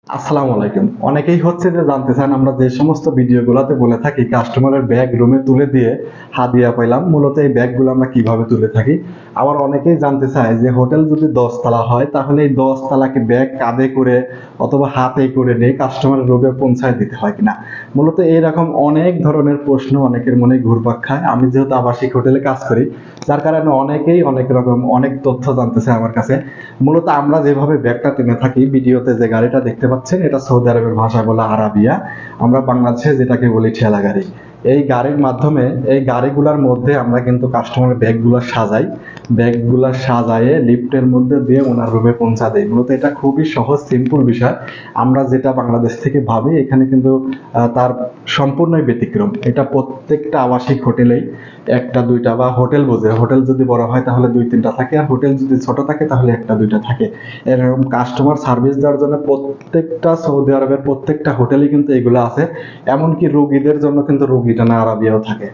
আসসালামু আলাইকুম। অনেকেই হচ্ছে যে জানতে চান আমরা যে সমস্ত ভিডিওগুলোতে বলে থাকি কাস্টমারের ব্যাগ রুমে তুলে দিয়ে হাদিয়া পাইলাম, মূলত এই ব্যাগগুলো আমরা কিভাবে তুলে থাকি। আবার অনেকেই জানতে চায় যে হোটেল যদি 10 তলা হয় তাহলে এই 10 তলাকে ব্যাগ কাঁধে করে অথবা হাতে করে নিয়ে কাস্টমারের রুমে পৌঁছায় দিতে হয় কিনা। মূলত এইরকম অনেক ধরনের প্রশ্ন অনেকের মনে ঘুরপাক খায়। আমি যেহেতু আবাসিক হোটেলে কাজ করি, যার কারণে অনেকেই অনেক রকম অনেক তথ্য জানতে চায় আমার কাছে। মূলত আমরা যেভাবে ব্যাগটা টেনে থাকি, ভিডিওতে যে গাড়িটা দেখতে পাচ্ছেন এটা সৌদি আরবের ভাষায় বলা আরাবিয়া, আমরা বাংলাদেশে যেটাকে বলি ঠেলা গাড়ি। এই গাড়ির মাধ্যমে এই গাড়িগুলোর মধ্যে আমরা কিন্তু কাস্টমারের ব্যাগগুলো সাজাই, ব্যাগগুলো সাজায়ে লিফটের মধ্যে দিয়ে ওনার রুমে পৌঁছা দেই। মূলত এটা খুবই সহজ সিম্পল বিষয়। আমরা যেটা বাংলাদেশ থেকে ভাবি এখানে কিন্তু তার সম্পূর্ণই ব্যতিক্রম। এটা প্রত্যেকটা আবাসিক হোটেলেই একটা দুইটা, বা হোটেল বোঝে, হোটেল যদি বড় হয় তাহলে দুই তিনটা থাকে, আর হোটেল যদি ছোট থাকে তাহলে একটা দুইটা থাকে। এরকম কাস্টমার সার্ভিস দেওয়ার জন্য প্রত্যেকটা সৌদি আরবের প্রত্যেকটা হোটেলে কিন্তু এগুলো আছে। এমনকি রোগীদের জন্য কিন্তু রোগী টানা আরাবিয়াও থাকে।